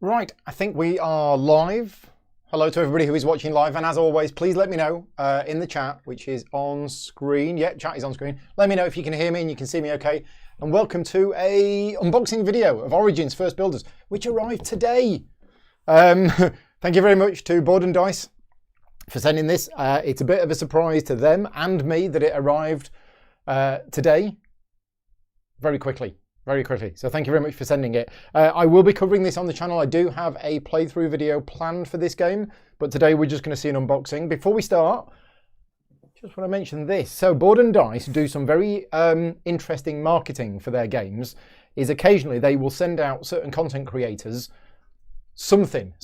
Right, I think we are live. Hello to everybody who is watching live, and as always, please let me know in the chat, which is on screen. Yeah, chat is on screen. Let me know if you can hear me and you can see me okay. And welcome to a unboxing video of Origins First Builders, which arrived today. Thank you very much to Board and Dice for sending this. It's a bit of a surprise to them and me that it arrived today very quickly. Very quickly. So thank you very much for sending it. I will be covering this on the channel. I do have a playthrough video planned for this game, but today we're just going to see an unboxing. Before we start, just want to mention this. So Board and Dice do some very interesting marketing for their games. Is occasionally they will send out certain content creators something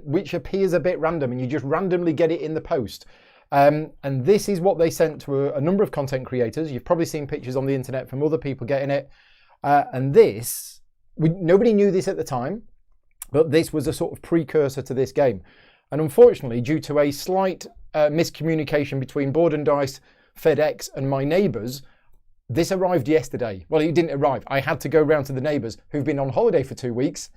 which appears a bit random, and you just randomly get it in the post. And this is what they sent to a number of content creators. You've probably seen pictures on the internet from other people getting it. And this, nobody knew this at the time, but this was a sort of precursor to this game. And unfortunately, due to a slight miscommunication between Board and Dice, FedEx and my neighbours, this arrived yesterday. Well, it didn't arrive. I had to go round to the neighbours who've been on holiday for 2 weeks.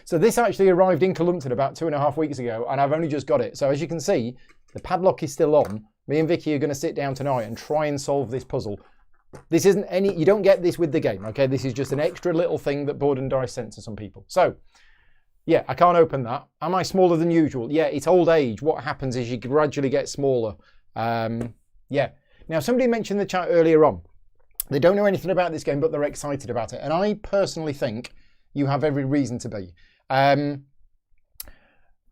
So this actually arrived in Columpton about 2.5 weeks ago, and I've only just got it. So as you can see, the padlock is still on. Me and Vicky are going to sit down tonight and try and solve this puzzle. This isn't any, you don't get this with the game, okay? This is just an extra little thing that Board and Dice sent to some people. So, yeah, I can't open that. Am I smaller than usual? Yeah, it's old age. What happens is you gradually get smaller. Yeah. Now, somebody mentioned in the chat earlier on, they don't know anything about this game, but they're excited about it. And I personally think you have every reason to be.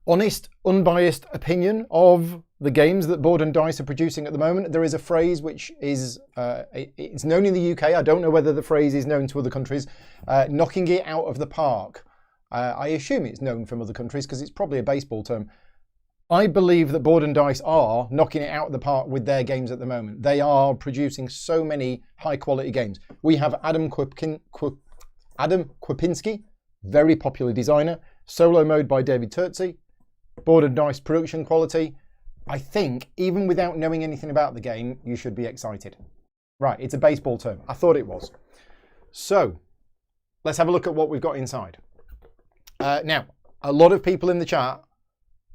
Honest, unbiased opinion of the games that Board and Dice are producing at the moment. There is a phrase which is, it's known in the UK. I don't know whether the phrase is known to other countries. Knocking it out of the park. I assume it's known from other countries because it's probably a baseball term. I believe that Board and Dice are knocking it out of the park with their games at the moment. They are producing so many high quality games. We have Adam Kwapinski, very popular designer. Solo mode by David Turtsey. Board and Dice production quality. I think, even without knowing anything about the game, you should be excited. Right, it's a baseball term. I thought it was. So, let's have a look at what we've got inside. Now, a lot of people in the chat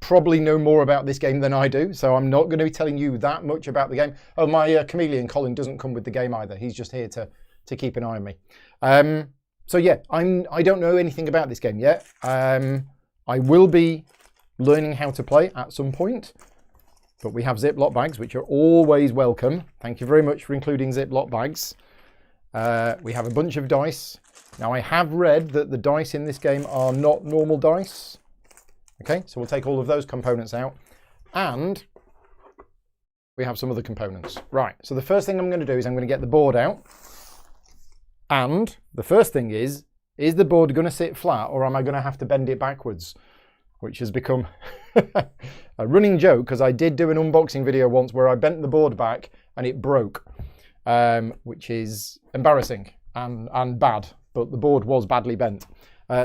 probably know more about this game than I do, so I'm not going to be telling you that much about the game. Oh, my chameleon Colin doesn't come with the game either. He's just here to keep an eye on me. So yeah, I don't know anything about this game yet. I will be learning how to play at some point, but we have Ziploc bags, which are always welcome. Thank you very much for including Ziploc bags. We have a bunch of dice. Now, I have read that the dice in this game are not normal dice. Okay, so we'll take all of those components out, and we have some other components. Right, so the first thing I'm going to do is I'm going to get the board out, and the first thing is the board going to sit flat, or am I going to have to bend it backwards? Which has become a running joke, because I did do an unboxing video once where I bent the board back and it broke, which is embarrassing and bad, but the board was badly bent.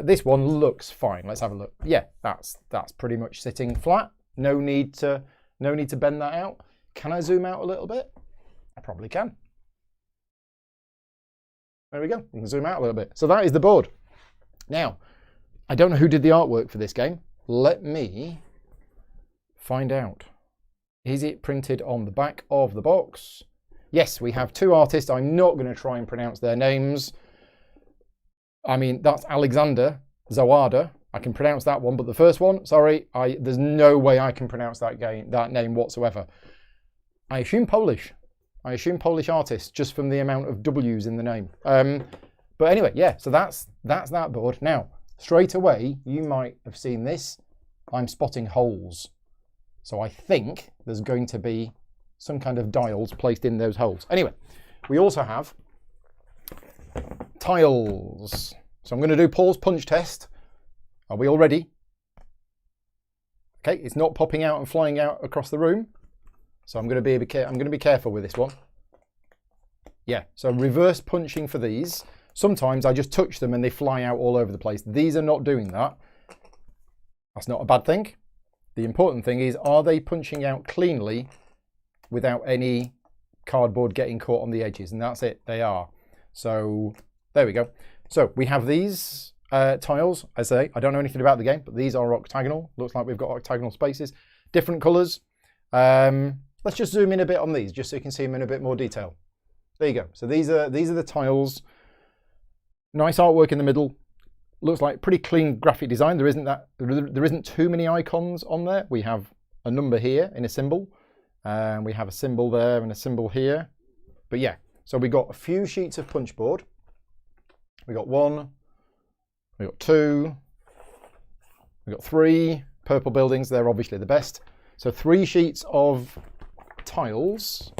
This one looks fine. Let's have a look. Yeah, that's pretty much sitting flat. No need to bend that out. Can I zoom out a little bit? I probably can. There we go. You can zoom out a little bit. So that is the board. Now, I don't know who did the artwork for this game. Let me find out. Is it printed on the back of the box? Yes, we have two artists. I'm not going to try and pronounce their names. I mean, that's Alexander Zawada. I can pronounce that one, but the first one, sorry, there's no way I can pronounce that name whatsoever. I assume Polish. I assume Polish artist, just from the amount of W's in the name. But anyway, yeah, so that's that board. Now, straight away, you might have seen this. I'm spotting holes. So I think there's going to be some kind of dials placed in those holes. Anyway, we also have tiles. So I'm going to do Paul's punch test. Are we all ready? Okay, it's not popping out and flying out across the room. So I'm going to be careful with this one. Yeah, so reverse punching for these. Sometimes I just touch them and they fly out all over the place. These are not doing that. That's not a bad thing. The important thing is, are they punching out cleanly without any cardboard getting caught on the edges? And that's it, they are. So there we go. So we have these tiles. I say, I don't know anything about the game, but these are octagonal. Looks like we've got octagonal spaces. Different colours. Let's just zoom in a bit on these, just so you can see them in a bit more detail. There you go. So these are the tiles. Nice artwork in the middle. Looks like pretty clean graphic design. There isn't too many icons on there. We have a number here in a symbol, and we have a symbol there and a symbol here. But yeah, so we got a few sheets of punch board. We got 1, we got 2, we got 3 purple buildings. They're obviously the best. So 3 sheets of tiles.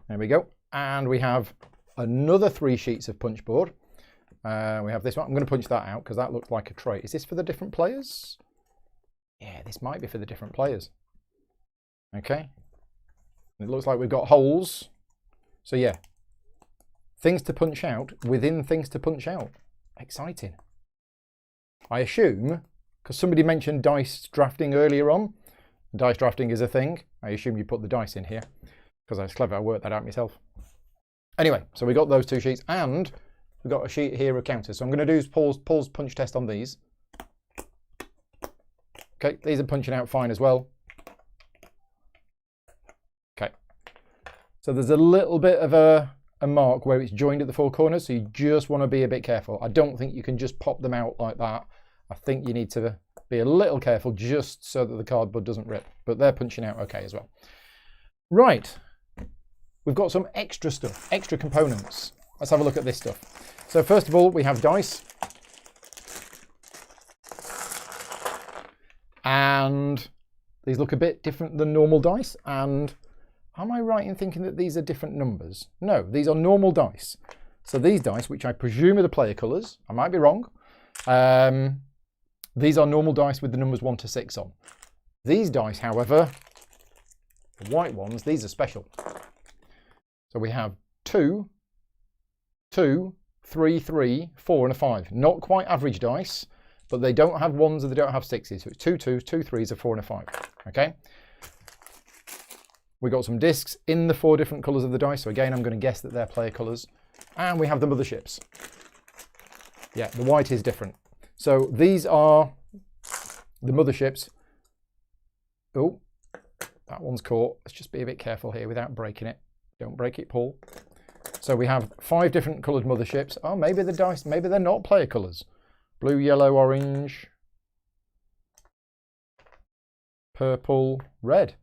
There we go. And we have another 3 sheets of punch board. We have this one. I'm going to punch that out because that looks like a tray. Is this for the different players? Yeah, this might be for the different players. Okay. It looks like we've got holes. So yeah, things to punch out within things to punch out. Exciting. I assume, because somebody mentioned dice drafting earlier on, dice drafting is a thing. I assume you put the dice in here because I was clever. I worked that out myself. Anyway, so we got those 2 sheets and we've got a sheet here of counters. So I'm going to do Paul's punch test on these. Okay, these are punching out fine as well. Okay. So there's a little bit of a mark where it's joined at the 4 corners, so you just want to be a bit careful. I don't think you can just pop them out like that. I think you need to be a little careful just so that the cardboard doesn't rip. But they're punching out okay as well. Right. We've got some extra stuff, extra components. Let's have a look at this stuff. So first of all, we have dice. And these look a bit different than normal dice. And am I right in thinking that these are different numbers? No, these are normal dice. So these dice, which I presume are the player colours, I might be wrong. These are normal dice with the numbers 1 to 6 on. These dice, however, the white ones, these are special. So we have 2, 2, 3, 3, 4 and a 5. Not quite average dice, but they don't have 1s and they don't have 6s. So it's 2 2s, 2 3s, a 4 and a 5. Okay. We got some discs in the 4 different colours of the dice. So again, I'm going to guess that they're player colours. And we have the motherships. Yeah, the white is different. So these are the motherships. Oh, that one's caught. Let's just be a bit careful here without breaking it. Don't break it, Paul. So we have 5 different coloured motherships. Oh, maybe the dice, maybe they're not player colours. Blue, yellow, orange, purple, red.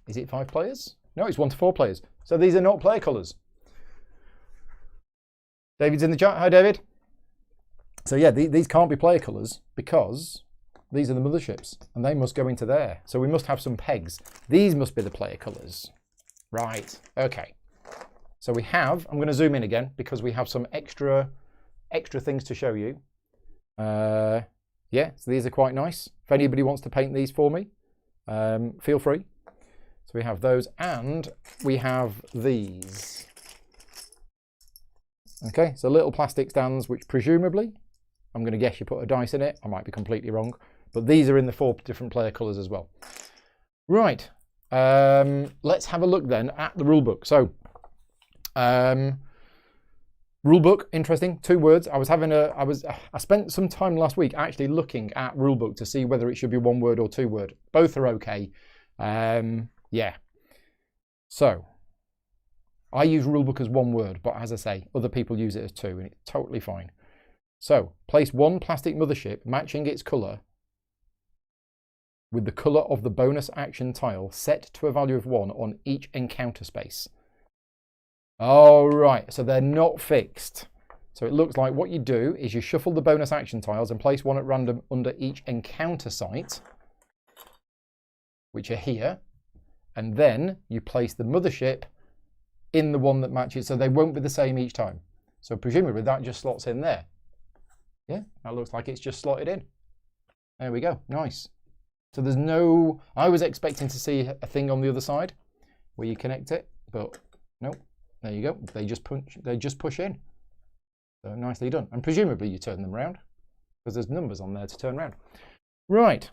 Is it 5 players? No, it's 1 to 4 players. So these are not player colours. David's in the chat. Hi, David. So yeah, these can't be player colours because these are the motherships and they must go into there. So we must have some pegs. These must be the player colours. Right, okay. So we have, I'm going to zoom in again because we have some extra things to show you. Yeah, so these are quite nice. If anybody wants to paint these for me, feel free. So we have those and we have these. Okay, so little plastic stands which presumably, I'm going to guess you put a dice in it. I might be completely wrong, but these are in the 4 different player colours as well. Right, let's have a look then at the rulebook. So, rulebook, interesting. 2 words. I spent some time last week actually looking at rulebook to see whether it should be 1 word or 2 word. Both are okay. Yeah. So, I use rulebook as 1 word, but as I say, other people use it as 2, and it's totally fine. So, place 1 plastic mothership matching its colour with the colour of the bonus action tile set to a value of 1 on each encounter space. All right, so they're not fixed. So it looks like what you do is you shuffle the bonus action tiles and place 1 at random under each encounter site, which are here, and then you place the mothership in the one that matches, so they won't be the same each time. So presumably that just slots in there. Yeah, that looks like it's just slotted in. There we go, nice. So there's no, I was expecting to see a thing on the other side where you connect it, but nope. There you go. They just push in. So nicely done. And presumably you turn them around because there's numbers on there to turn around. Right.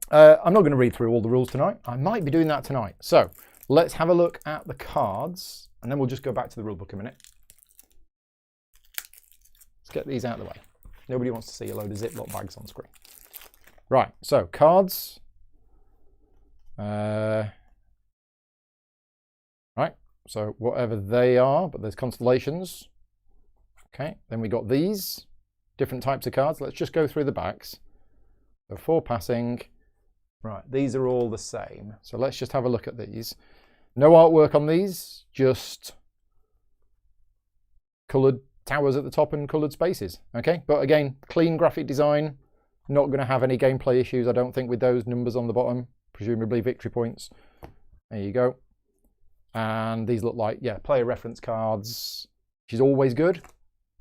I'm not going to read through all the rules tonight. I might be doing that tonight. So let's have a look at the cards and then we'll just go back to the rule book a minute. Let's get these out of the way. Nobody wants to see a load of Ziploc bags on screen. Right, so cards. Right, so whatever they are, but there's constellations. Okay, then we got these different types of cards. Let's just go through the backs. So 4 passing. Right, these are all the same. So let's just have a look at these. No artwork on these, just coloured towers at the top and coloured spaces. Okay, but again, clean graphic design. Not going to have any gameplay issues, I don't think, with those numbers on the bottom. Presumably victory points. There you go. And these look like, yeah, player reference cards, which is always good,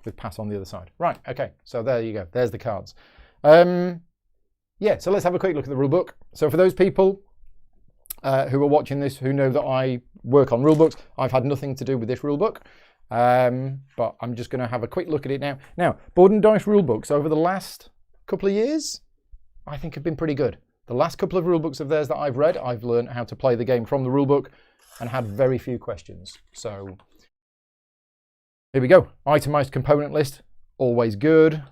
with pass on the other side. Right, okay, so there you go. There's the cards. Yeah, so let's have a quick look at the rulebook. So for those people who are watching this, who know that I work on rulebooks, I've had nothing to do with this rulebook, but I'm just going to have a quick look at it now. Now, board and dice rulebooks over the last couple of years, I think have been pretty good. The last couple of rulebooks of theirs that I've read, I've learned how to play the game from the rulebook and had very few questions. So here we go. Itemized component list, always good.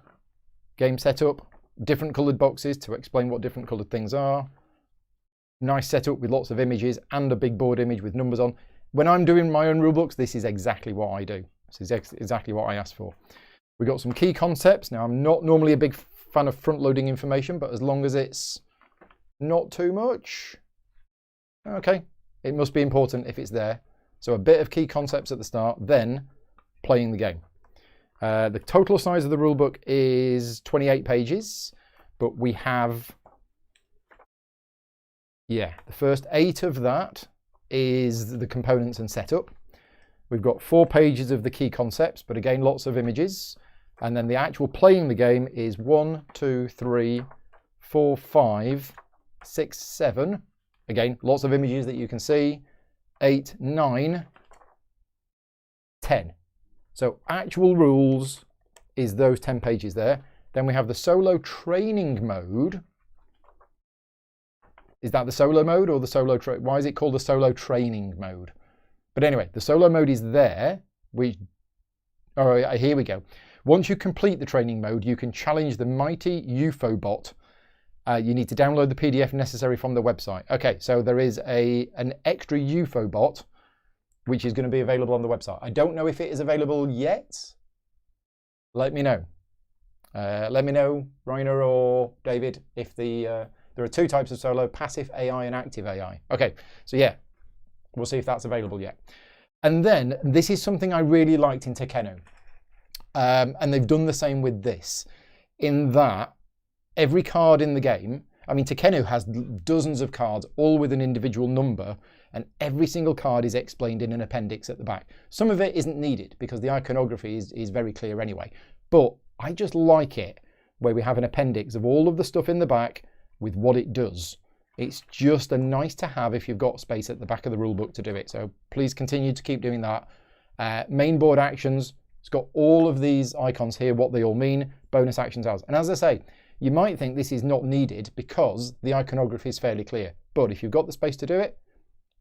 Game setup, different coloured boxes to explain what different coloured things are. Nice setup with lots of images and a big board image with numbers on. When I'm doing my own rulebooks, this is exactly what I do. This is exactly what I asked for. We've got some key concepts. Now, I'm not normally a big fan of front-loading information, but as long as it's not too much, okay, it must be important if it's there. So a bit of key concepts at the start, then playing the game. The total size of the rulebook is 28 pages, but we have, yeah, the first 8 of that is the components and setup. We've got 4 pages of the key concepts, but again, lots of images. And then the actual playing the game is 1, 2, 3, 4, 5, 6, 7. Again, lots of images that you can see. 8, 9, 10. So actual rules is those 10 pages there. Then we have the solo training mode. Is that the solo mode or the solo why is it called the solo training mode? But anyway, the solo mode is there. Here we go. Once you complete the training mode, you can challenge the mighty UFO bot. You need to download the PDF necessary from the website. Okay, so there is an extra UFO bot, which is going to be available on the website. I don't know if it is available yet. Let me know. Let me know, Rainer or David, if there are 2 types of solo, passive AI and active AI. Okay, so yeah, we'll see if that's available yet. And then this is something I really liked in Tekkenu. And they've done the same with this, in that every card in the game, I mean, Tekkenu has dozens of cards, all with an individual number, and every single card is explained in an appendix at the back. Some of it isn't needed because the iconography is very clear anyway. But I just like it where we have an appendix of all of the stuff in the back with what it does. It's just a nice to have if you've got space at the back of the rulebook to do it. So please continue to keep doing that. Main board actions, it's got all of these icons here, what they all mean, bonus actions hours. And as I say, you might think this is not needed because the iconography is fairly clear. But if you've got the space to do it,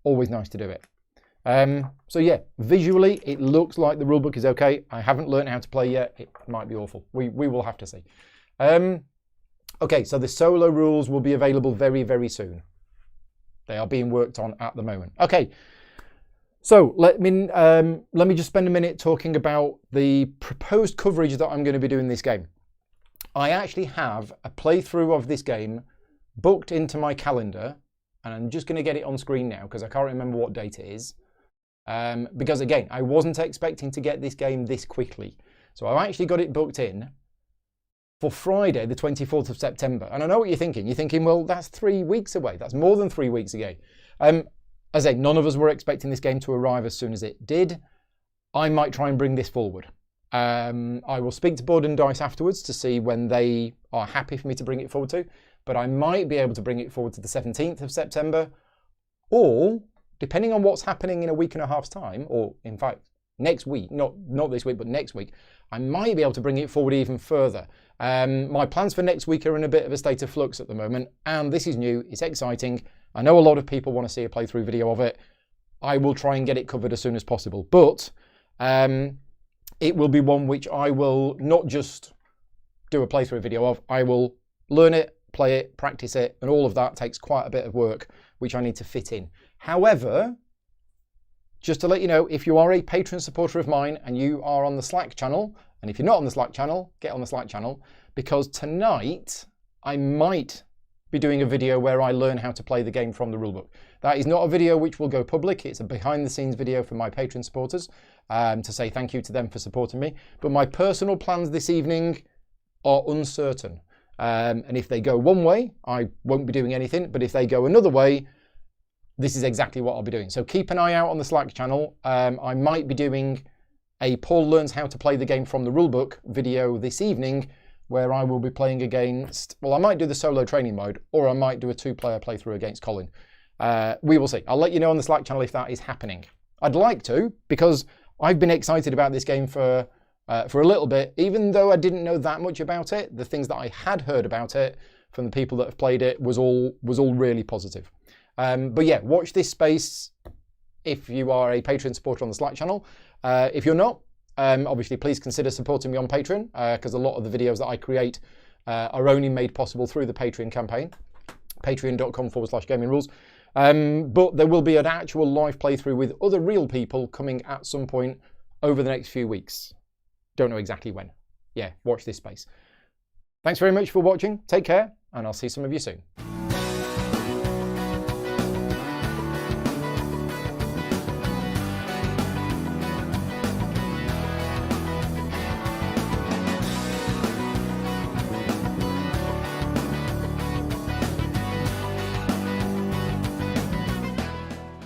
always nice to do it. So yeah, visually, it looks like the rulebook is okay. I haven't learned how to play yet. It might be awful. We will have to see. Okay, so the solo rules will be available very, very soon. They are being worked on at the moment. Okay, so let me just spend a minute talking about the proposed coverage that I'm going to be doing this game. I actually have a playthrough of this game booked into my calendar, and I'm just going to get it on screen now because I can't remember what date it is. Because again, I wasn't expecting to get this game this quickly. So I've actually got it booked in for Friday, the 24th of September. And I know what you're thinking. You're thinking, well, that's 3 weeks away. That's more than 3 weeks away. As I say, none of us were expecting this game to arrive as soon as it did. I might try and bring this forward. I will speak to Board and Dice afterwards to see when they are happy for me to bring it forward to. But I might be able to bring it forward to the 17th of September. Or, depending on what's happening in a week and a half's time, or in fact, next week, not this week, but next week, I might be able to bring it forward even further. My plans for next week are in a bit of a state of flux at the moment, and this is new, it's exciting. I know a lot of people want to see a playthrough video of it. I will try and get it covered as soon as possible, but it will be one which I will not just do a playthrough video of. I will learn it, play it, practice it, and all of that takes quite a bit of work, which I need to fit in. However, just to let you know, if you are a Patreon supporter of mine and you are on the Slack channel, and if you're not on the Slack channel, get on the Slack channel, because tonight I might be doing a video where I learn how to play the game from the rulebook. That is not a video which will go public. It's a behind the scenes video for my Patreon supporters to say thank you to them for supporting me. But my personal plans this evening are uncertain. And if they go one way, I won't be doing anything. But if they go another way, this is exactly what I'll be doing. So keep an eye out on the Slack channel. I might be doing a Paul learns how to play the game from the rulebook video this evening, where I will be playing against, well, I might do the solo training mode, or I might do a 2-player playthrough against Colin. We will see. I'll let you know on the Slack channel if that is happening. I'd like to, because I've been excited about this game for a little bit, even though I didn't know that much about it. The things that I had heard about it from the people that have played it was all really positive. But yeah, watch this space if you are a Patreon supporter on the Slack channel. If you're not, obviously please consider supporting me on Patreon, because a lot of the videos that I create are only made possible through the Patreon campaign, patreon.com/gamingrules. But there will be an actual live playthrough with other real people coming at some point over the next few weeks. Don't know exactly when. Yeah, watch this space. Thanks very much for watching. Take care, and I'll see some of you soon.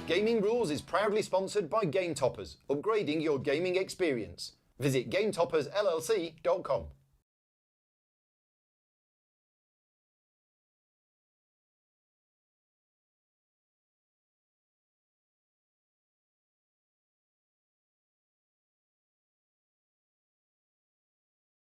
Gaming Rules is proudly sponsored by Game Toppers, upgrading your gaming experience. Visit GameToppersLLC.com.